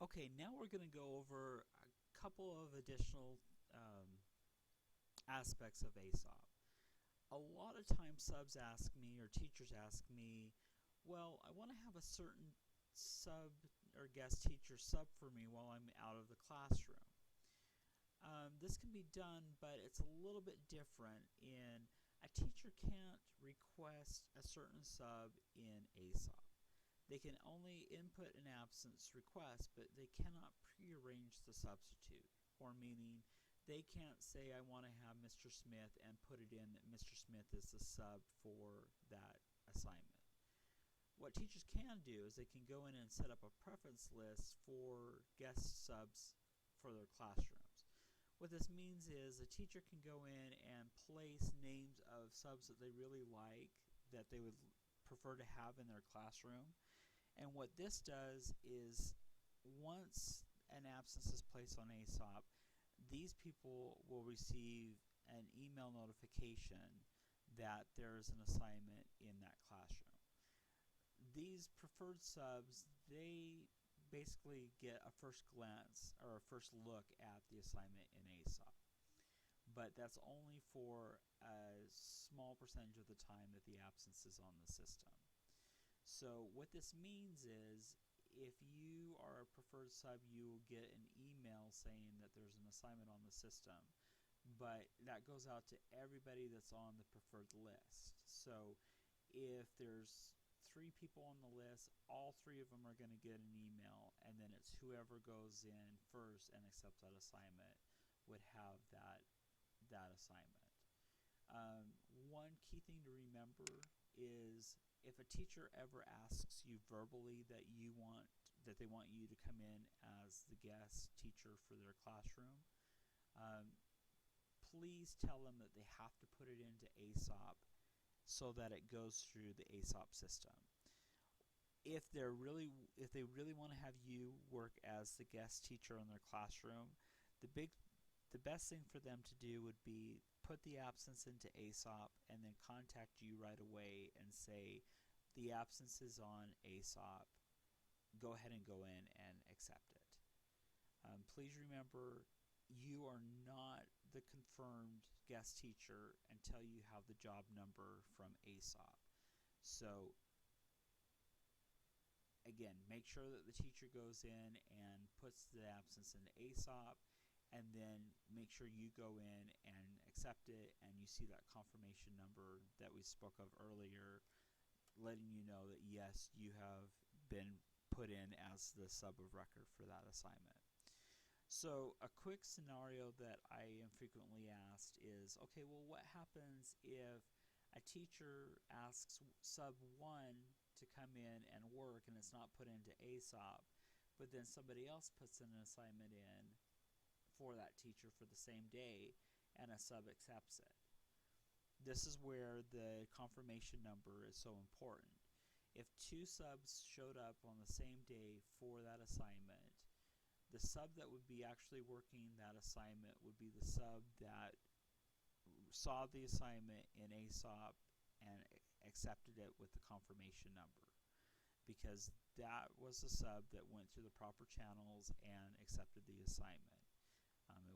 Okay, now we're going to go over a couple of additional aspects of Aesop. A lot of times subs ask me, or teachers ask me, well, I want to have a certain sub or guest teacher sub for me while I'm out of the classroom. This can be done, but it's a little bit different in a teacher can't request a certain sub in Aesop. They can only input an absence request, but they cannot prearrange the substitute, or meaning they can't say I want to have Mr. Smith and put it in that Mr. Smith is the sub for that assignment. What teachers can do is they can go in and set up a preference list for guest subs for their classrooms. What this means is a teacher can go in and place names of subs that they really like, that they would prefer to have in their classroom. And what this does is once an absence is placed on Aesop, these people will receive an email notification that there is an assignment in that classroom. These preferred subs, they basically get a first glance or a first look at the assignment in Aesop. But that's only for a small percentage of the time that the absence is on the system. So what this means is if you are a preferred sub, you will get an email saying that there's an assignment on the system, but that goes out to everybody that's on the preferred list. So if there's 3 people on the list, all 3 of them are going to get an email, and then it's whoever goes in first and accepts that assignment would have that assignment. One key thing to remember is if a teacher ever asks you verbally that they want you to come in as the guest teacher for their classroom, please tell them that they have to put it into Aesop so that it goes through the Aesop system. If they really want to have you work as the guest teacher in their classroom, the best thing for them to do would be put the absence into Aesop and then contact you right away and say the absence is on Aesop, go ahead and go in and accept it. Please remember, you are not the confirmed guest teacher until you have the job number from Aesop. So again, make sure that the teacher goes in and puts the absence into Aesop, and then make sure you go in and accept it, and you see that confirmation number that we spoke of earlier, letting you know that yes, you have been put in as the sub of record for that assignment. So a quick scenario that I am frequently asked is, okay, well, what happens if a teacher asks sub 1 to come in and work and it's not put into Aesop, but then somebody else puts an assignment in for that teacher for the same day and a sub accepts it? This is where the confirmation number is so important. If 2 subs showed up on the same day for that assignment, the sub that would be actually working that assignment would be the sub that saw the assignment in Aesop and accepted it with the confirmation number, because that was the sub that went through the proper channels and accepted the assignment.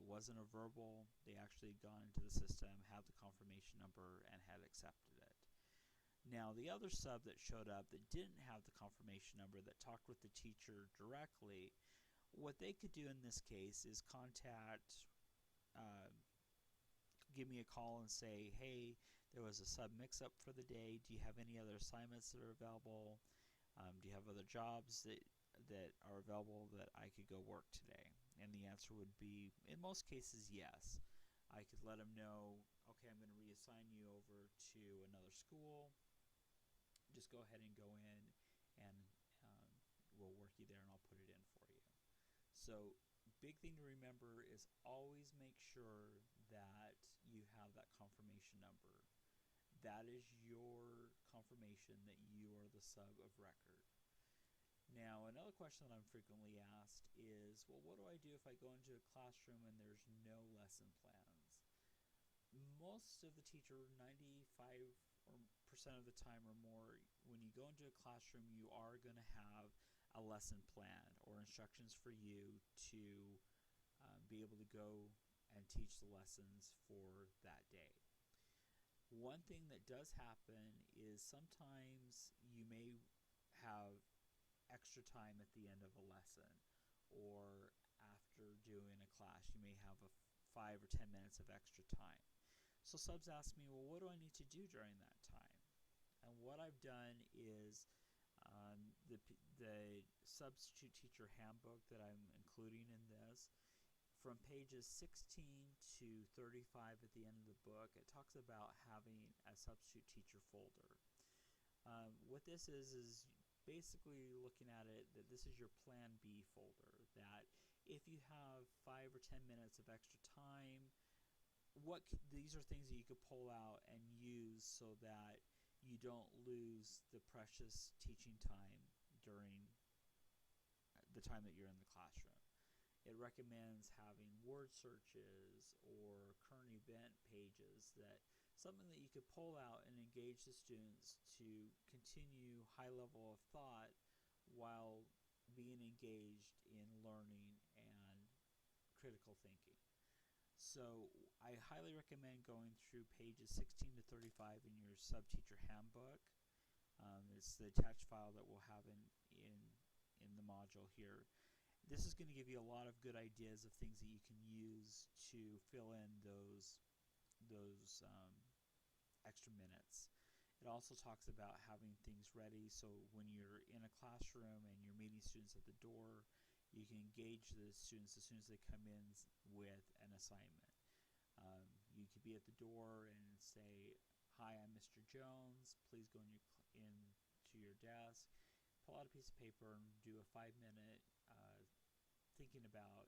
It wasn't a verbal. They actually gone into the system, had the confirmation number, and had accepted it. Now, the other sub that showed up that didn't have the confirmation number, that talked with the teacher directly, what they could do in this case is give me a call and say, hey, there was a sub mix-up for the day. Do you have any other assignments that are available? Do you have other jobs that are available that I could go work today? And the answer would be, in most cases, yes. I could let them know, okay, I'm going to reassign you over to another school. Just go ahead and go in, and we'll work you there, and I'll put it in for you. So big thing to remember is always make sure that you have that confirmation number. That is your confirmation that you are the sub of record. Now, another question that I'm frequently asked is, well, what do I do if I go into a classroom and there's no lesson plans? Most of the teacher, 95% of the time or more, when you go into a classroom, you are going to have a lesson plan or instructions for you to be able to go and teach the lessons for that day. One thing that does happen is sometimes you may have extra time at the end of a lesson, or after doing a class you may have 5 or 10 minutes of extra time. So subs ask me, well, what do I need to do during that time? And what I've done is the substitute teacher handbook that I'm including in this, from pages 16 to 35 at the end of the book, it talks about having a substitute teacher folder. What this is basically looking at it that this is your Plan B folder, that if you have 5 or 10 minutes of extra time, these are things that you could pull out and use so that you don't lose the precious teaching time during the time that you're in the classroom. It recommends having word searches or current event pages, something that you could pull out and engage the students to continue high level of thought while being engaged in learning and critical thinking. So I highly recommend going through pages 16 to 35 in your sub-teacher handbook. It's the attached file that we'll have in the module here. This is going to give you a lot of good ideas of things that you can use to fill in those extra minutes. It also talks about having things ready, so when you're in a classroom and you're meeting students at the door, you can engage the students as soon as they come in with an assignment. You could be at the door and say, "Hi, I'm Mr. Jones. Please go into your desk, pull out a piece of paper, and do a 5-minute thinking about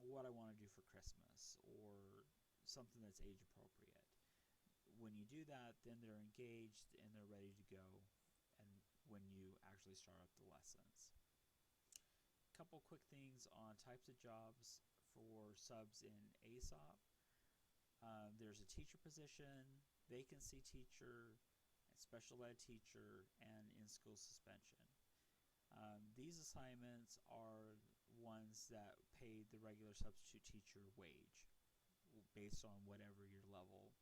what I want to do for Christmas," or something that's age appropriate. When you do that, then they're engaged and they're ready to go, and when you actually start up the lessons. A couple quick things on types of jobs for subs in Aesop. There's a teacher position, vacancy teacher, special ed teacher, and in-school suspension. These assignments are ones that pay the regular substitute teacher wage based on whatever your level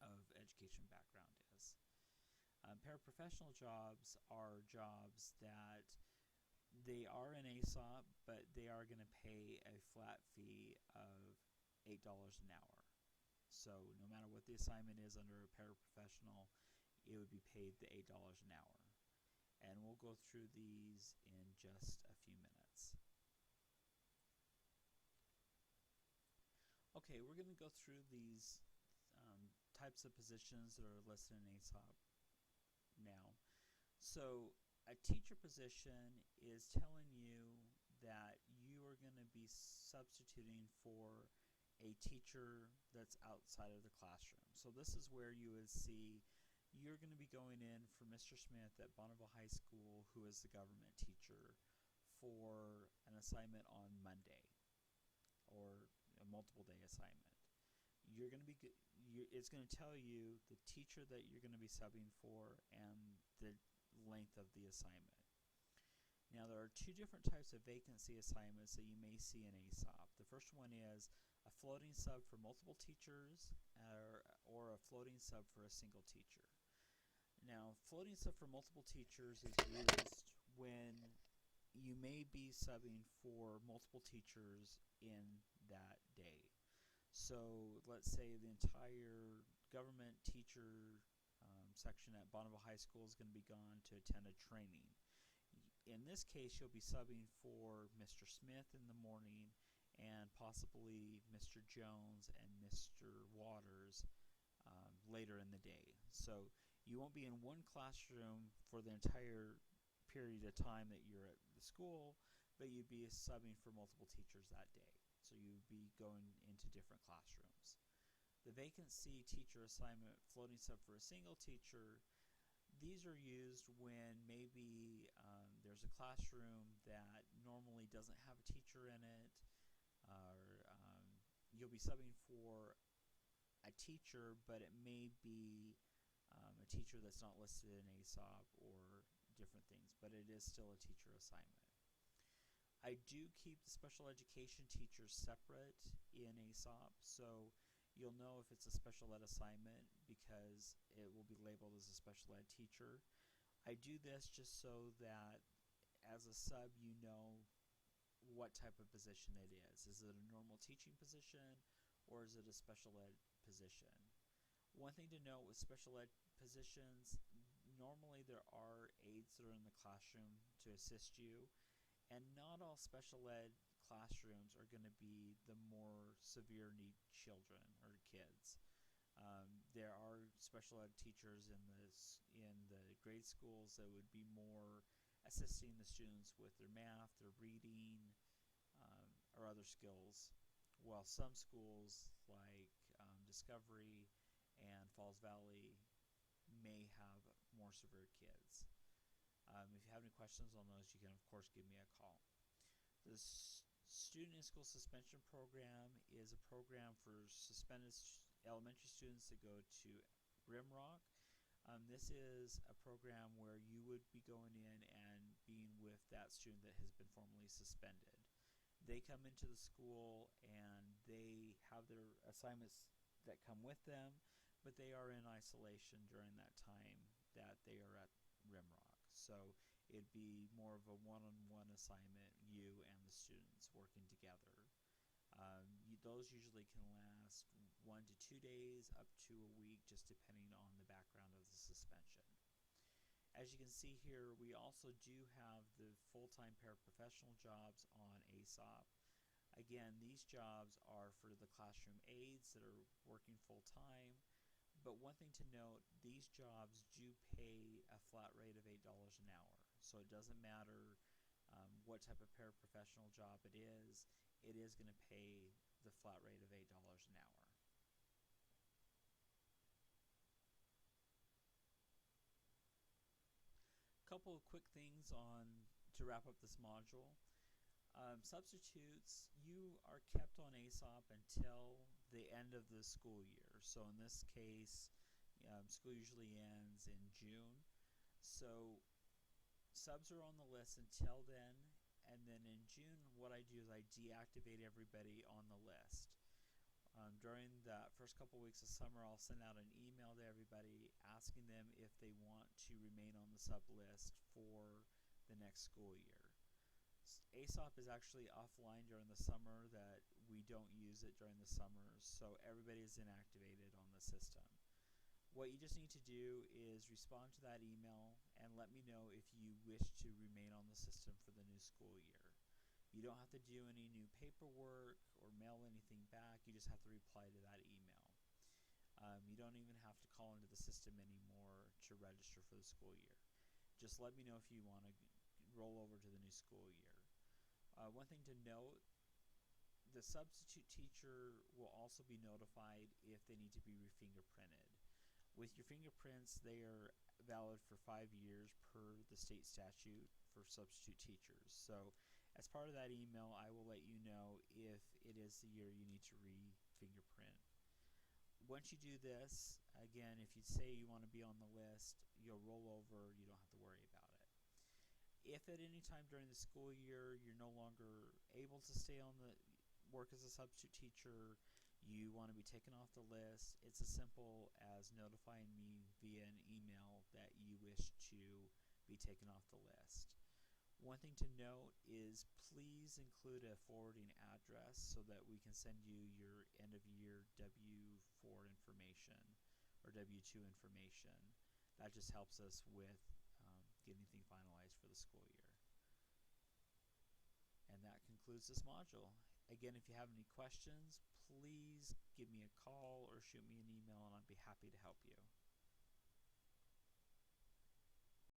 of education background is. Paraprofessional jobs are jobs that they are in Aesop, but they are going to pay a flat fee of $8 an hour. So no matter what the assignment is under a paraprofessional, it would be paid the $8 an hour. And we'll go through these in just a few minutes. Okay, we're going to go through these types of positions that are listed in Aesop now. So a teacher position is telling you that you are going to be substituting for a teacher that's outside of the classroom. So this is where you would see you're going to be going in for Mr. Smith at Bonneville High School, who is the government teacher, for an assignment on Monday, or a multiple day assignment. You're going to be it's going to tell you the teacher that you're going to be subbing for and the length of the assignment. Now there are two different types of vacancy assignments that you may see in Aesop. The first one is a floating sub for multiple teachers, or a floating sub for a single teacher. Now, floating sub for multiple teachers is used when you may be subbing for multiple teachers in that day. So let's say the entire government teacher section at Bonneville High School is going to be gone to attend a training. In this case, you'll be subbing for Mr. Smith in the morning and possibly Mr. Jones and Mr. Waters later in the day. So you won't be in one classroom for the entire period of time that you're at the school, but you'd be subbing for multiple teachers that day. So you'd be going into different classrooms. The vacancy teacher assignment, floating sub for a single teacher, these are used when maybe there's a classroom that normally doesn't have a teacher in it, or you'll be subbing for a teacher, but it may be a teacher that's not listed in Aesop, or different things, but it is still a teacher assignment. I do keep the special education teachers separate in Aesop, so you'll know if it's a special ed assignment because it will be labeled as a special ed teacher. I do this just so that as a sub you know what type of position it is. Is it a normal teaching position or is it a special ed position? One thing to note with special ed positions, normally there are aides that are in the classroom to assist you, and not all special ed classrooms are going to be the more severe need children or kids. There are special ed teachers in the grade schools that would be more assisting the students with their math, their reading, or other skills, while some schools like Discovery and Falls Valley may have more severe kids. If you have any questions on those, you can of course give me a call. The Student in-School Suspension Program is a program for suspended elementary students that go to Rimrock. This is a program where you would be going in and being with that student that has been formally suspended. They come into the school and they have their assignments that come with them, but they are in isolation during that time that they are at Rimrock. So it'd be more of a one-on-one assignment, you and the students working together. Those usually can last 1 to 2 days up to a week, just depending on the background of the suspension. As you can see here, we also do have the full-time paraprofessional jobs on Aesop. Again, these jobs are for the classroom aides that are working full-time, but one thing to note, these jobs do pay a flat rate of $8 an hour. So it doesn't matter what type of paraprofessional job it is going to pay the flat rate of $8 an hour. Couple of quick things to wrap up this module. Substitutes, you are kept on Aesop until the end of the school year. So in this case, school usually ends in June. So subs are on the list until then, and then in June what I do is I deactivate everybody on the list. During the first couple weeks of summer, I'll send out an email to everybody asking them if they want to remain on the sub list for the next school year. Aesop is actually offline during the summer, that we don't use it during the summers, so everybody is inactivated on the system. What you just need to do is respond to that email and let me know if you wish to remain on the system for the new school year. You don't have to do any new paperwork or mail anything back, you just have to reply to that email. You don't even have to call into the system anymore to register for the school year. Just let me know if you want to roll over to the new school year. One thing to note, the substitute teacher will also be notified if they need to be re-fingerprinted. With your fingerprints, they are valid for 5 years per the state statute for substitute teachers. So as part of that email, I will let you know if it is the year you need to re-fingerprint. Once you do this, again, if you say you want to be on the list, you'll roll over, you don't have to worry about it. If at any time during the school year you're no longer able to stay on the work as a substitute teacher, you want to be taken off the list, it's as simple as notifying me via an email that you wish to be taken off the list. One thing to note is please include a forwarding address so that we can send you your end of year W-4 information or W-2 information. That just helps us with getting things finalized for the school year. And that concludes this module. Again, if you have any questions, please give me a call or shoot me an email and I'd be happy to help you.